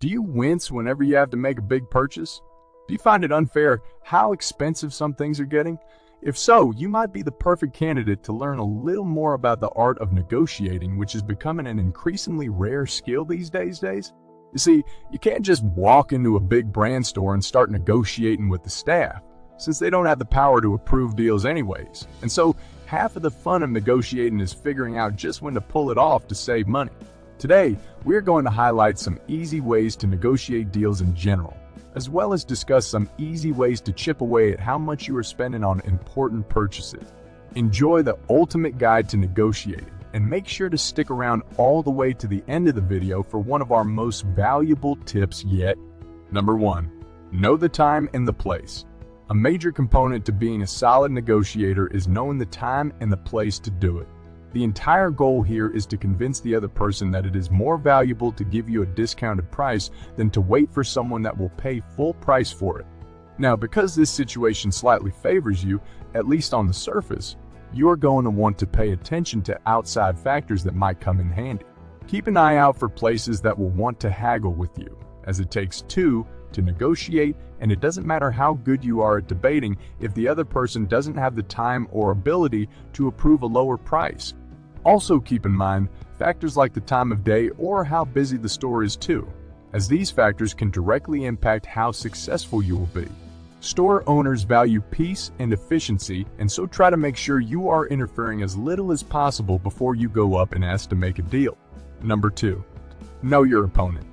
Do you wince whenever you have to make a big purchase? Do you find it unfair how expensive some things are getting? If so, you might be the perfect candidate to learn a little more about the art of negotiating, which is becoming an increasingly rare skill these days. You see, you can't just walk into a big brand store and start negotiating with the staff, since they don't have the power to approve deals anyways. And so, half of the fun of negotiating is figuring out just when to pull it off to save money. Today, we're going to highlight some easy ways to negotiate deals in general, as well as discuss some easy ways to chip away at how much you are spending on important purchases. Enjoy the ultimate guide to negotiating, and make sure to stick around all the way to the end of the video for one of our most valuable tips yet. Number 1. Know the time and the place. A major component to being a solid negotiator is knowing the time and the place to do it. The entire goal here is to convince the other person that it is more valuable to give you a discounted price than to wait for someone that will pay full price for it. Now, because this situation slightly favors you, at least on the surface, you are going to want to pay attention to outside factors that might come in handy. Keep an eye out for places that will want to haggle with you, as it takes two to negotiate, and it doesn't matter how good you are at debating if the other person doesn't have the time or ability to approve a lower price. Also keep in mind factors like the time of day or how busy the store is too, as these factors can directly impact how successful you will be. Store owners value peace and efficiency, and so try to make sure you are interfering as little as possible before you go up and ask to make a deal. Number 2. Know your opponent.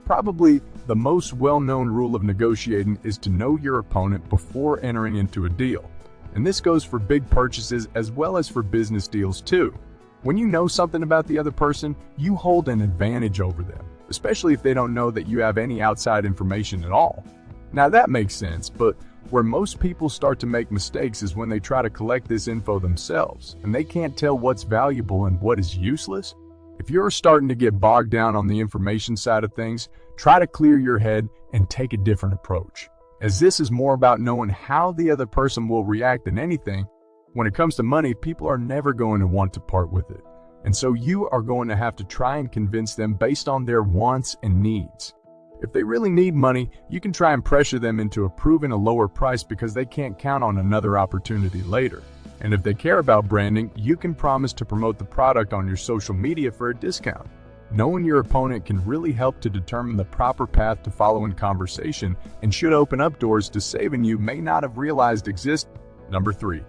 Probably the most well-known rule of negotiating is to know your opponent before entering into a deal, and this goes for big purchases as well as for business deals too. When you know something about the other person, you hold an advantage over them, especially if they don't know that you have any outside information at all. Now that makes sense, but where most people start to make mistakes is when they try to collect this info themselves, and they can't tell what's valuable and what is useless. If you're starting to get bogged down on the information side of things, try to clear your head and take a different approach, as this is more about knowing how the other person will react than anything. When it comes to money, people are never going to want to part with it, and so you are going to have to try and convince them based on their wants and needs. If they really need money, you can try and pressure them into approving a lower price because they can't count on another opportunity later. And if they care about branding, you can promise to promote the product on your social media for a discount. Knowing your opponent can really help to determine the proper path to follow in conversation and should open up doors to saving you may not have realized exist. Number 3.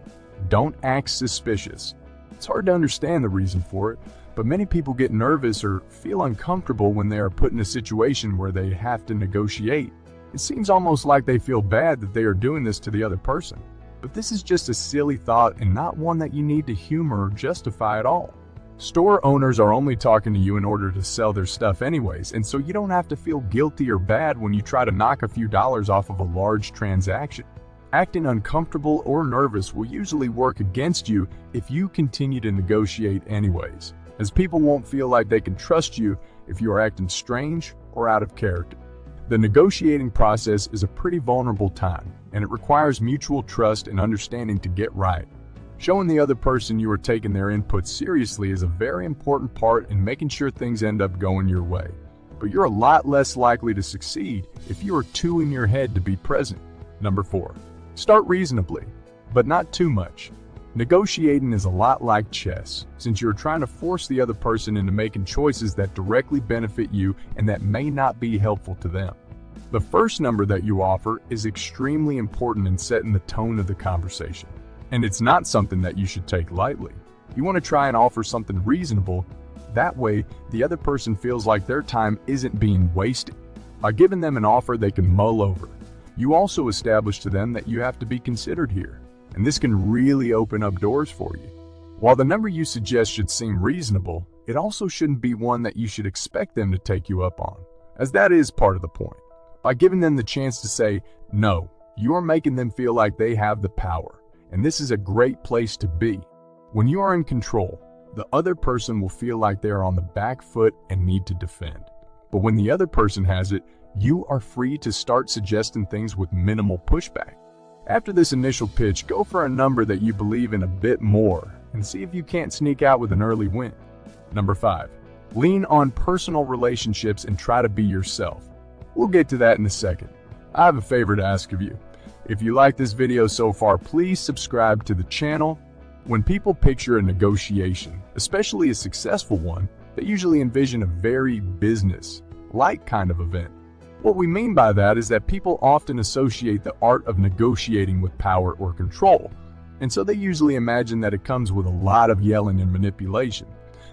Don't act suspicious. It's hard to understand the reason for it, but many people get nervous or feel uncomfortable when they are put in a situation where they have to negotiate. It seems almost like they feel bad that they are doing this to the other person. But this is just a silly thought and not one that you need to humor or justify at all. Store owners are only talking to you in order to sell their stuff anyways, and so you don't have to feel guilty or bad when you try to knock a few dollars off of a large transaction. Acting uncomfortable or nervous will usually work against you if you continue to negotiate anyways, as people won't feel like they can trust you if you are acting strange or out of character. The negotiating process is a pretty vulnerable time, and it requires mutual trust and understanding to get right. Showing the other person you are taking their input seriously is a very important part in making sure things end up going your way. But you're a lot less likely to succeed if you are too in your head to be present. Number 4. Start reasonably, but not too much. Negotiating is a lot like chess, since you're trying to force the other person into making choices that directly benefit you and that may not be helpful to them. The first number that you offer is extremely important in setting the tone of the conversation, and it's not something that you should take lightly. You want to try and offer something reasonable. That way, the other person feels like their time isn't being wasted. By giving them an offer they can mull over, you also establish to them that you have to be considered here, and this can really open up doors for you. While the number you suggest should seem reasonable, it also shouldn't be one that you should expect them to take you up on, as that is part of the point. By giving them the chance to say no, you are making them feel like they have the power, and this is a great place to be. When you are in control, the other person will feel like they are on the back foot and need to defend. But when the other person has it, you are free to start suggesting things with minimal pushback. After this initial pitch, go for a number that you believe in a bit more and see if you can't sneak out with an early win. Number 5. Lean on personal relationships and try to be yourself. We'll get to that in a second. I have a favor to ask of you. If you like this video so far, please subscribe to the channel. When people picture a negotiation, especially a successful one, they usually envision a very business-like kind of event. What we mean by that is that people often associate the art of negotiating with power or control, and so they usually imagine that it comes with a lot of yelling and manipulation.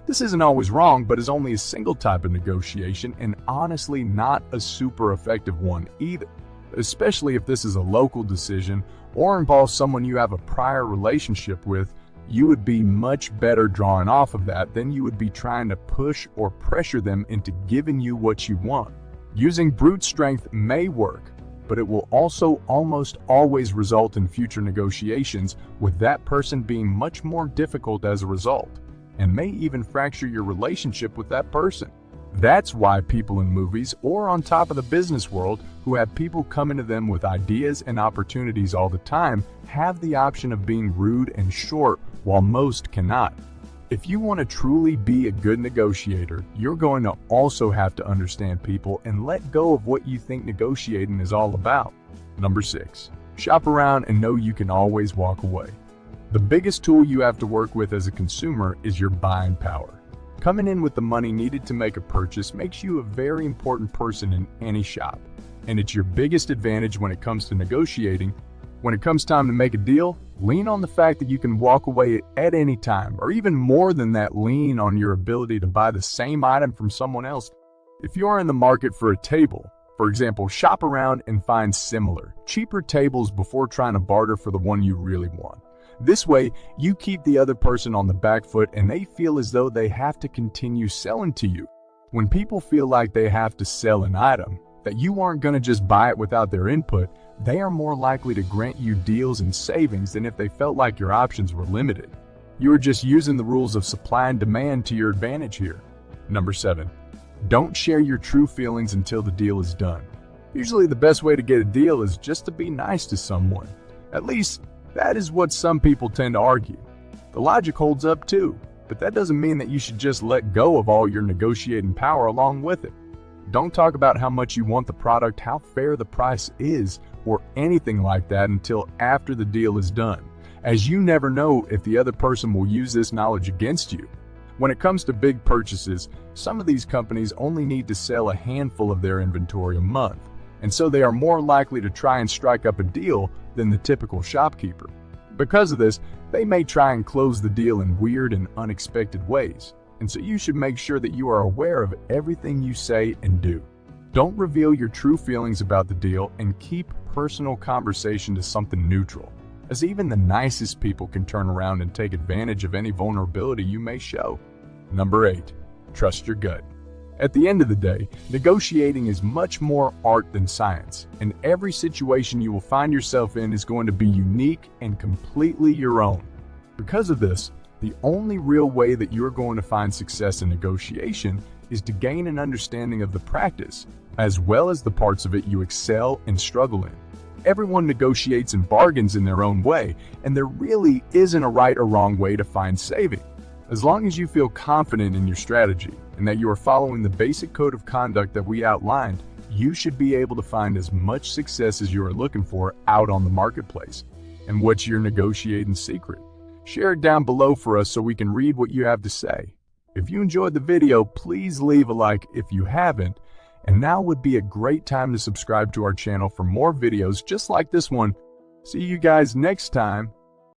This isn't always wrong, but is only a single type of negotiation, and honestly not a super effective one either, especially if this is a local decision or involves someone you have a prior relationship with. You would be much better drawing off of that than you would be trying to push or pressure them into giving you what you want. Using brute strength may work, but it will also almost always result in future negotiations, with that person being much more difficult as a result, and may even fracture your relationship with that person. That's why people in movies or on top of the business world who have people coming to them with ideas and opportunities all the time have the option of being rude and short, while most cannot. If you want to truly be a good negotiator, you're going to also have to understand people and let go of what you think negotiating is all about. Number 6, shop around and know you can always walk away. The biggest tool you have to work with as a consumer is your buying power. Coming in with the money needed to make a purchase makes you a very important person in any shop, and it's your biggest advantage when it comes to negotiating. When it comes time to make a deal, lean on the fact that you can walk away at any time, or even more than that, lean on your ability to buy the same item from someone else. If you're in the market for a table, for example, shop around and find similar, cheaper tables before trying to barter for the one you really want. This way, you keep the other person on the back foot and they feel as though they have to continue selling to you. When people feel like they have to sell an item, that you aren't going to just buy it without their input, they are more likely to grant you deals and savings than if they felt like your options were limited. You are just using the rules of supply and demand to your advantage here. Number 7, don't share your true feelings until the deal is done. Usually the best way to get a deal is just to be nice to someone. At least, that is what some people tend to argue. The logic holds up too, but that doesn't mean that you should just let go of all your negotiating power along with it. Don't talk about how much you want the product, how fair the price is, or anything like that until after the deal is done, as you never know if the other person will use this knowledge against you. When it comes to big purchases, some of these companies only need to sell a handful of their inventory a month, and so they are more likely to try and strike up a deal than the typical shopkeeper. Because of this, they may try and close the deal in weird and unexpected ways, and so you should make sure that you are aware of everything you say and do. Don't reveal your true feelings about the deal, and keep personal conversation to something neutral, as even the nicest people can turn around and take advantage of any vulnerability you may show. Number 8, trust your gut. At the end of the day, negotiating is much more art than science, and every situation you will find yourself in is going to be unique and completely your own. Because of this, the only real way that you are going to find success in negotiation is to gain an understanding of the practice, as well as the parts of it you excel and struggle in. Everyone negotiates and bargains in their own way, and there really isn't a right or wrong way to find saving. As long as you feel confident in your strategy and that you are following the basic code of conduct that we outlined, you should be able to find as much success as you are looking for out on the marketplace. And what's your negotiating secret? Share it down below for us so we can read what you have to say. If you enjoyed the video, please leave a like if you haven't, and now would be a great time to subscribe to our channel for more videos just like this one. See you guys next time.